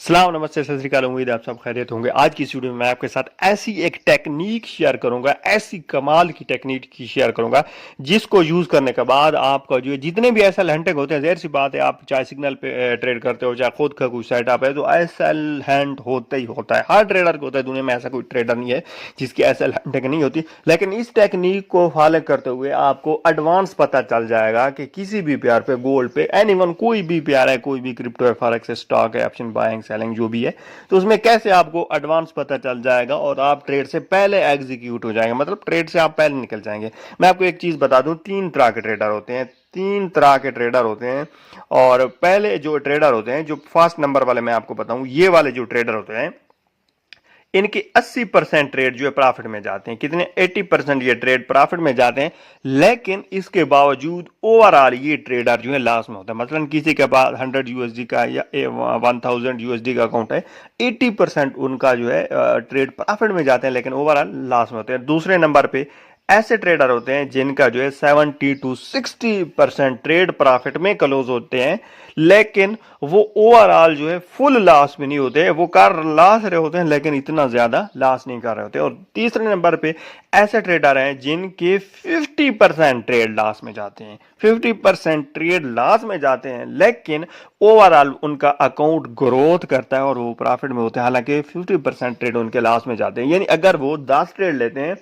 सलाम नमस्ते सत श्री अकाल। उम्मीद है आप सब खैरियत होंगे। आज की इस वीडियो में मैं आपके साथ ऐसी एक टेक्निक शेयर करूंगा, ऐसी कमाल की टेक्निक की शेयर करूंगा जिसको यूज करने के बाद आपका जो है जितने भी एसएल हैंडिंग होते हैं, जाहिर सी बात है आप चाहे सिग्नल पे ट्रेड करते हो चाहे खुद का कोई सेटअप है तो एसएल हैंड होता ही होता है। हर ट्रेडर को होता है, दुनिया में ऐसा कोई ट्रेडर नहीं है जिसकी एसएल हैंडिंग नहीं होती। लेकिन इस टेक्निक को फॉलो करते हुए आपको एडवांस पता चल जाएगा कि किसी भी पेयर पे, गोल्ड पे, एनीवन, कोई भी पेयर है, कोई भी क्रिप्टो है, फॉरेक्स स्टॉक है, ऑप्शन बाइंग सेलिंग जो भी है, तो उसमें कैसे आपको एडवांस पता चल जाएगा और आप ट्रेड से पहले एग्जीक्यूट हो जाएंगे, मतलब ट्रेड से आप पहले निकल जाएंगे। मैं आपको एक चीज बता दूं, तीन तरह के ट्रेडर होते हैं, तीन तरह के ट्रेडर होते हैं। और पहले जो ट्रेडर होते हैं, जो फर्स्ट नंबर वाले मैं आपको बताऊं, ये वाले जो ट्रेडर होते हैं इनके 80% ट्रेड जो है प्रॉफिट में जाते हैं। कितने? 80% ये ट्रेड प्रॉफिट में जाते हैं। लेकिन इसके बावजूद ओवरऑल ये ट्रेडर जो है लॉस में होता है। मतलब किसी के पास 100 यूएसडी का या 1000 यूएसडी का अकाउंट है, 80% उनका जो है ट्रेड प्रॉफिट में जाते हैं लेकिन ओवरऑल लॉस में होते हैं। दूसरे नंबर पे ऐसे ट्रेडर होते हैं जिनका जो है 70 to 60% ट्रेड प्रॉफिट में क्लोज होते हैं, लेकिन वो ओवरऑल जो है फुल लॉस में नहीं होते, वो कर लॉस रहे होते हैं लेकिन इतना ज्यादा लॉस नहीं कर रहे होते। और तीसरे नंबर पे ऐसे ट्रेडर हैं जिनके 50% ट्रेड लॉस में जाते हैं, 50% ट्रेड लॉस में जाते हैं, लेकिन ओवरऑल उनका अकाउंट ग्रोथ करता है और वो प्रॉफिट में होते हैं, हालांकि 50% ट्रेड उनके लॉस में जाते हैं। यानी अगर वो 10 ट्रेड लेते हैं,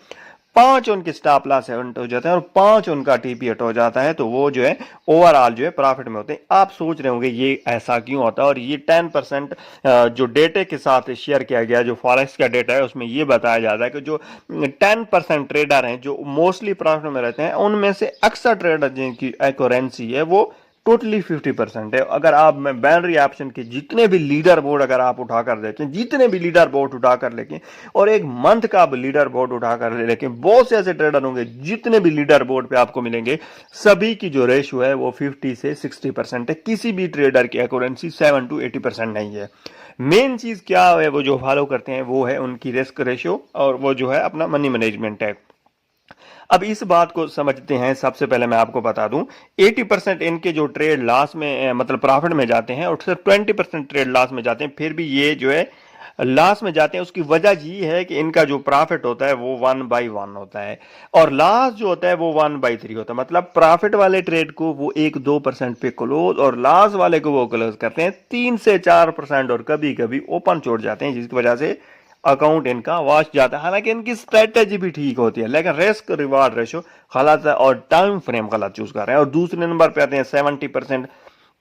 5 उनके स्टॉप लॉस हिट हो जाते हैं और 5 उनका टीपी हिट हो जाता है, तो वो जो है ओवरऑल जो है प्रॉफिट में होते हैं। आप सोच रहे होंगे ये ऐसा क्यों होता है, और ये 10% जो डेटे के साथ शेयर किया गया, जो फॉरेक्स का डेटा है, उसमें ये बताया जाता है कि जो 10% ट्रेडर हैं जो मोस्टली प्रॉफिट में रहते हैं, उनमें से अक्सर ट्रेडर जिनकी एक्यूरेंसी है वो टोटली 50% है। अगर आप में बाइनरी ऑप्शन के जितने भी लीडर बोर्ड अगर आप उठाकर देखें, जितने भी लीडर बोर्ड उठाकर लेके, और एक मंथ का लीडर बोर्ड उठाकर लेके, बहुत से ऐसे ट्रेडर होंगे जितने भी लीडर बोर्ड पे आपको मिलेंगे, सभी की जो रेशियो है वो 50 से 60% है। किसी भी ट्रेडर की एक्यूरेंसी 7 to 80% नहीं है। मेन चीज क्या है वो जो फॉलो करते हैं वो है उनकी रिस्क रेशियो, और वो जो है अपना मनी मैनेजमेंट है। अब इस बात को समझते हैं। सबसे पहले मैं आपको बता दूं, 80% इनके जो ट्रेड लॉस में मतलब प्रॉफिट में जाते हैं और सिर्फ 20% ट्रेड लॉस में जाते हैं। फिर भी ये जो है लॉस में जाते हैं, उसकी वजह ये है कि इनका जो प्रॉफिट होता है वो 1/1 होता है और लॉस जो होता है वो 1/3 होता है। मतलब प्रॉफिट वाले ट्रेड को वो 1-2% पे क्लोज, और लॉस वाले को वो क्लोज करते हैं 3 से 4% और कभी कभी ओपन छोड़ जाते हैं, जिसकी वजह से अकाउंट इनका वॉश जाता है। हालांकि इनकी स्ट्रेटेजी भी ठीक होती है, लेकिन रिस्क रिवार्ड रेशो गलत है और टाइम फ्रेम गलत चूज कर रहे हैं। और दूसरे नंबर पे आते हैं 70%,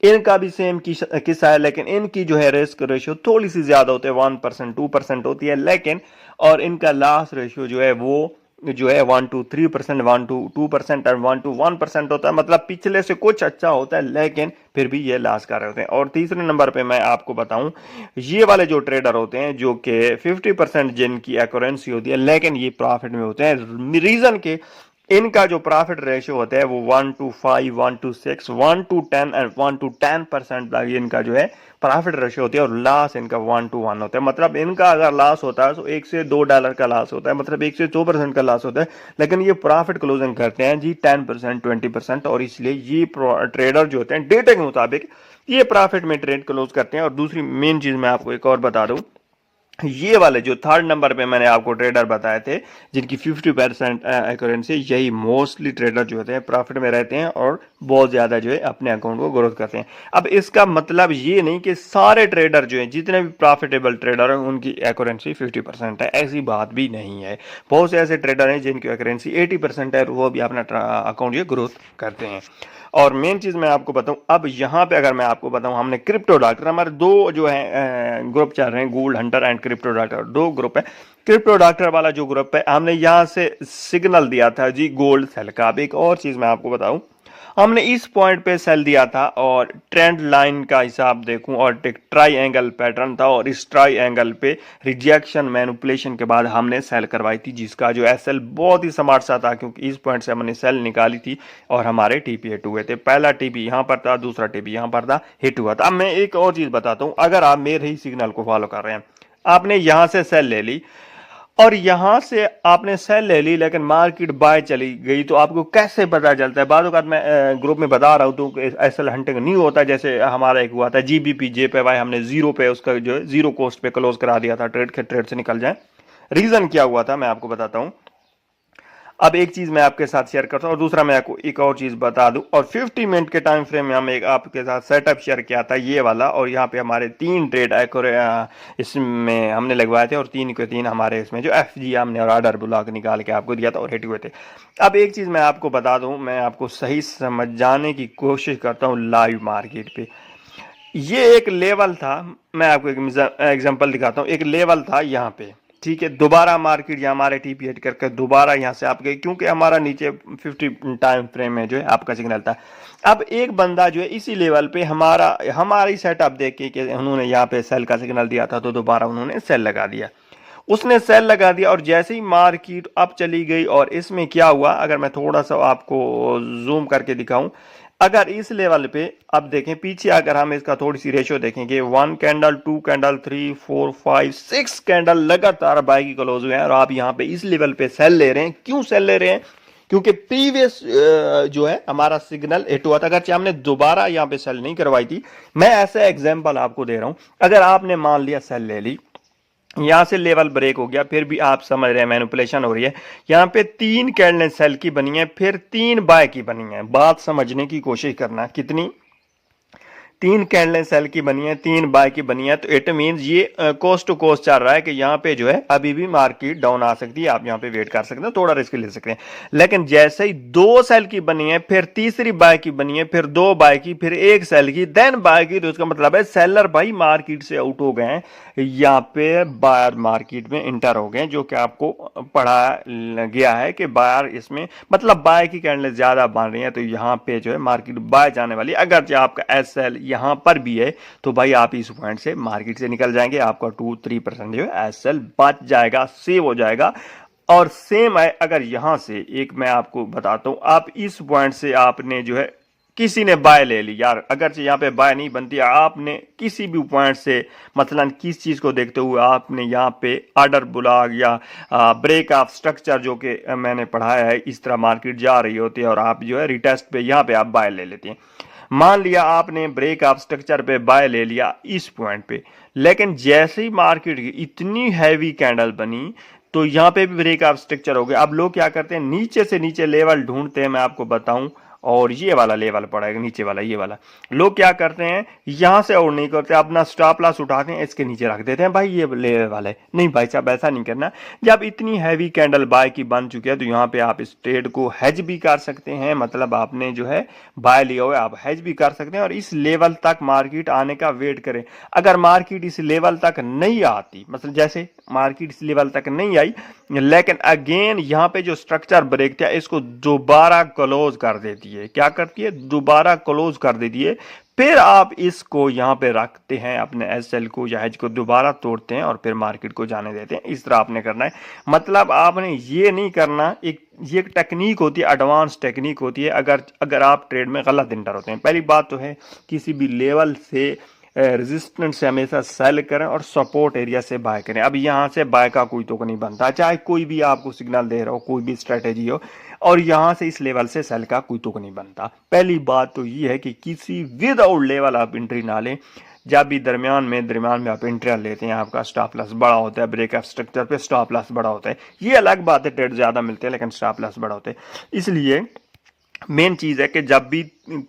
इनका भी सेम किस्सा है, लेकिन इनकी जो है रिस्क रेशियो थोड़ी सी ज्यादा होती है, 1% 2% होती है, लेकिन और इनका लॉस रेशियो जो है वो जो है 1-3%, 1-2% और 1-1% होता है। मतलब पिछले से कुछ अच्छा होता है लेकिन फिर भी ये लॉस कर रहे होते हैं। और तीसरे नंबर पे मैं आपको बताऊं, ये वाले जो ट्रेडर होते हैं जो कि 50% जिनकी एक्यूरेंसी होती है लेकिन ये प्रॉफिट में होते हैं, रीजन के इनका जो प्रॉफिट रेशियो होता है वो 1-5, 1-6, 1-10 एंड 1-10% इनका जो है प्रॉफिट रेशियो होती है, और लॉस इनका 1-1 होता है। मतलब इनका अगर लॉस होता है तो $1 से $2 का लॉस होता है, मतलब 1 से 2% का लॉस होता है, लेकिन ये प्रॉफिट क्लोजिंग करते हैं जी 10%, 20%, और इसलिए ये ट्रेडर जो होते हैं डेटा के मुताबिक ये प्रॉफिट में ट्रेड क्लोज करते हैं। और दूसरी मेन चीज मैं आपको एक और बता दूं, ये वाले जो थर्ड नंबर पे मैंने आपको ट्रेडर बताए थे जिनकी 50% एक्यूरेंसी, यही मोस्टली ट्रेडर जो होते हैं प्रॉफिट में रहते हैं और बहुत ज्यादा जो है अपने अकाउंट को ग्रोथ करते हैं। अब इसका मतलब ये नहीं कि सारे ट्रेडर जो हैं, जितने भी प्रॉफिटेबल ट्रेडर हैं, उनकी एक्यूरेंसी 50% है, ऐसी बात भी नहीं है। बहुत से ऐसे ट्रेडर हैं जिनकी एक्यूरेंसी 80% है, वो भी अपना अकाउंट ये ग्रोथ करते हैं। और मेन चीज मैं आपको बताऊं, अब यहां पे अगर मैं आपको बताऊं, हमने क्रिप्टो डॉक्टर, हमारे दो जो है ग्रुप चल रहे हैं, gold Hunter and crypto doctor, दो ग्रुप है। क्रिप्टो डॉक्टर वाला जो ग्रुप है, हमने यहां से सिग्नल दिया था जी गोल्ड सेल का। अब एक और चीज मैं आपको बताऊं, हमने इस पॉइंट पे सेल दिया था और ट्रेंड लाइन का हिसाब देखूं और एक ट्राई एंगल पैटर्न था, और इस ट्राई एंगल पे रिजेक्शन मैनिपुलेशन के बाद हमने सेल करवाई थी, जिसका जो एसएल बहुत ही स्मार्ट सा था, क्योंकि इस पॉइंट से हमने सेल निकाली थी और हमारे टीपी हिट हुए थे। पहला टीपी यहां पर था, दूसरा टीपी यहां पर था, हिट हुआ था। अब मैं एक और चीज बताता हूं, अगर आप मेरे ही सिग्नल को फॉलो कर रहे हैं, आपने यहां से सेल ले ली, और यहां से आपने सेल ले ली लेकिन मार्केट बाय चली गई, तो आपको कैसे पता चलता है? बाद मैं ग्रुप में बता रहा हूं तो एसएल हंटिंग नहीं होता। जैसे हमारा एक हुआ था जीबीपी जे पे वाई, हमने जीरो पे उसका जो है जीरो कॉस्ट पे क्लोज करा दिया था, ट्रेड के ट्रेड से निकल जाए। रीजन क्या हुआ था मैं आपको बताता हूं। अब एक चीज मैं आपके साथ शेयर करता हूं और दूसरा मैं आपको एक और चीज बता दूं। और 50 मिनट के टाइम फ्रेम में हम एक आपके साथ सेटअप शेयर किया था ये वाला, और यहाँ पे हमारे 3 ट्रेड इसमें हमने लगवाए थे और 3 के 3 हमारे इसमें जो एफजी हमने और ऑर्डर ब्लॉक निकाल के आपको दिया था और हिट हुए थे। अब एक चीज मैं आपको बता दूं, मैं आपको सही समझ जाने की कोशिश करता हूँ लाइव मार्केट पे। ये एक लेवल था, मैं आपको एक एग्जांपल दिखाता हूँ। एक लेवल था यहाँ पे, ठीक है, दोबारा मार्केट यहाँ हमारे टीपी हिट करके दोबारा यहाँ से आप गए, क्योंकि हमारा नीचे 50 टाइम फ्रेम में जो है आपका सिग्नल था। अब एक बंदा जो है इसी लेवल पे हमारी सेटअप देख के कि उन्होंने यहाँ पे सेल का सिग्नल दिया था, तो दोबारा उन्होंने सेल लगा दिया। उसने सेल लगा दिया और जैसे ही मार्केट अप चली गई, और इसमें क्या हुआ अगर मैं थोड़ा सा आपको जूम करके दिखाऊं, अगर इस लेवल पे अब देखें पीछे, अगर हम इसका थोड़ी सी रेशियो देखेंगे, 1 कैंडल 2 कैंडल 3 4 5 6 कैंडल लगातार बाई की क्लोज हुए हैं और आप यहाँ पे इस लेवल पे सेल ले रहे हैं। क्यों सेल ले रहे हैं? क्योंकि प्रीवियस जो है हमारा सिग्नल हिट हुआ था, अगर हमने दोबारा यहाँ पे सेल नहीं करवाई थी। मैं ऐसा एग्जांपल आपको दे रहा हूं, अगर आपने मान लिया सेल ले ली, यहां से लेवल ब्रेक हो गया, फिर भी आप समझ रहे हैं मैनिपुलेशन हो रही है। यहां पे 3 कैंडल सेल की बनी है, फिर 3 बाय की बनी है। बात समझने की कोशिश करना, कितनी? 3 कैंडल सेल की बनी है, 3 बाय की बनी है, तो इट मीन ये कोस्ट टू कोस्ट चल रहा है कि यहाँ पे जो है अभी भी मार्केट डाउन आ सकती है। आप यहाँ पे वेट कर सकते हैं, थोड़ा रिस्क ले सकते हैं। लेकिन जैसे ही 2 सेल की बनी है, फिर तीसरी बाय की बनी है, फिर 2 बाय की, फिर 1 सेल की, देन बाय की, तो इसका मतलब है सेलर भाई मार्केट से आउट हो गए हैं, यहाँ पे बायर मार्केट में इंटर हो गए, जो कि आपको पढ़ा गया है कि बायर इसमें मतलब बाय की कैंडल ज्यादा बन रही है, तो यहाँ पे जो है मार्केट बाय जाने वाली। अगर जो आपका एसएल यहाँ पर भी है तो भाई आप इस पॉइंट से मार्केट से निकल जाएंगे, आपका 2-3% जो है एसएल बच जाएगा, सेव हो जाएगा। और सेम है अगर यहां से एक मैं आपको बताता हूं, आप इस पॉइंट से आपने जो है किसी ने बाय ले ली यार, अगर यहाँ पे बाय नहीं बनती, आपने किसी भी पॉइंट से मतलब किस चीज को देखते हुए आपने यहाँ पे ऑर्डर ब्लॉक या ब्रेक ऑफ स्ट्रक्चर, जो कि मैंने पढ़ाया है, इस तरह मार्केट जा रही होती है और आप जो है रिटेस्ट पे यहाँ पे आप बाय ले लेते हैं। मान लिया आपने ब्रेक ऑफ स्ट्रक्चर पे बाय ले लिया इस पॉइंट पे, लेकिन जैसे ही मार्केट की इतनी हैवी कैंडल बनी तो यहाँ पे भी ब्रेक ऑफ स्ट्रक्चर हो गया। अब लोग क्या करते हैं, नीचे से नीचे लेवल ढूंढते हैं, मैं आपको बताऊं, और ये वाला लेवल पड़ेगा नीचे वाला, ये वाला। लोग क्या करते हैं, यहां से और नहीं करते, अपना स्टॉप लॉस उठाते हैं, इसके नीचे रख देते हैं, भाई ये लेवल है। नहीं भाई साहब, ऐसा नहीं करना। जब इतनी हैवी कैंडल बाय की बन चुकी है तो यहाँ पे आप इस ट्रेड को हेज भी कर सकते हैं, मतलब आपने जो है बाय लिया हुआ है आप हेज भी कर सकते हैं और इस लेवल तक मार्केट आने का वेट करें। अगर मार्केट इस लेवल तक नहीं आती, मतलब जैसे मार्केट इस लेवल तक नहीं आई, लेकिन अगेन यहाँ पे जो स्ट्रक्चर ब्रेक था इसको दोबारा क्लोज कर देती है। क्या करती है? दोबारा क्लोज कर देती है। फिर आप इसको यहाँ पे रखते हैं, अपने एसएल को या हेज को दोबारा तोड़ते हैं और फिर मार्केट को जाने देते हैं। इस तरह आपने करना है, मतलब आपने ये नहीं करना। ये एक टेक्निक होती है, एडवांस टेक्निक होती है, अगर आप ट्रेड में गलत इंटर होते हैं। पहली बात तो है किसी भी लेवल से रेजिस्टेंस से हमेशा सेल करें और सपोर्ट एरिया से बाय करें। अब यहाँ से बाय का कोई तो नहीं बनता, चाहे कोई भी आपको सिग्नल दे रहा हो, कोई भी स्ट्रेटेजी हो, और यहाँ से इस लेवल से सेल का कोई तो नहीं बनता। पहली बात तो ये है कि किसी विदाउट लेवल आप एंट्री ना लें। जब भी दरमियान में आप एंट्री लेते हैं, आपका स्टॉप लॉस बड़ा होता है, ब्रेक ऑफ स्ट्रक्चर पे स्टॉप लॉस बड़ा होता है। ये अलग बात है, ट्रेड ज्यादा मिलते हैं लेकिन स्टॉप लॉस बड़ा होता है। इसलिए मेन चीज है कि जब भी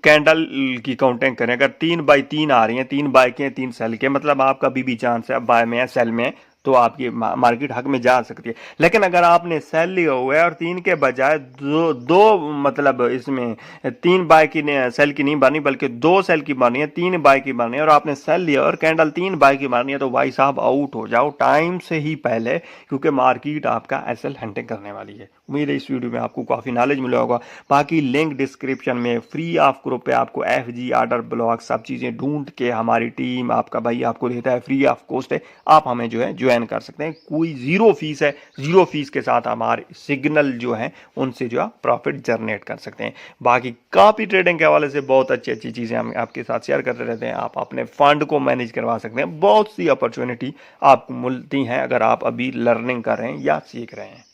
कैंडल की काउंटिंग करें, अगर 3x3 आ रही है, 3 बाय के 3 सेल के, मतलब आपका भी चांस है बाय में है सेल में है, तो आपकी मार्केट हक में जा सकती है। लेकिन अगर आपने सेल लिया हुआ है और 3 के बजाय दो मतलब इसमें 3 बाय की सेल की नहीं बनी बल्कि 2 सेल की बनी है, 3 बाय की बनी है, और आपने सेल लिया और कैंडल 3 बाय की बनी है, तो भाई साहब आउट हो जाओ टाइम से ही पहले, क्योंकि मार्केट आपका एसएल हंटिंग करने वाली है। उम्मीद है इस वीडियो में आपको काफी नॉलेज मिला होगा। बाकी लिंक डिस्क्रिप्शन में, फ्री ऑफ ग्रुप पे आपको एफजी ऑर्डर ब्लॉक सब चीजें ढूंढ के हमारी टीम आपका भाई आपको देता है, फ्री ऑफ कॉस्ट है। आप हमें जो है ज्वाइन ज्वाइन कर सकते हैं, कोई जीरो फीस है, जीरो फीस के साथ हमारे सिग्नल जो है उनसे जो है प्रॉफिट जनरेट कर सकते हैं। बाकी कॉपी ट्रेडिंग के हवाले से बहुत अच्छी अच्छी चीज़ें हम आपके साथ शेयर करते रहते हैं। आप अपने फंड को मैनेज करवा सकते हैं, बहुत सी अपॉर्चुनिटी आपको मिलती हैं अगर आप अभी लर्निंग कर रहे हैं या सीख रहे हैं।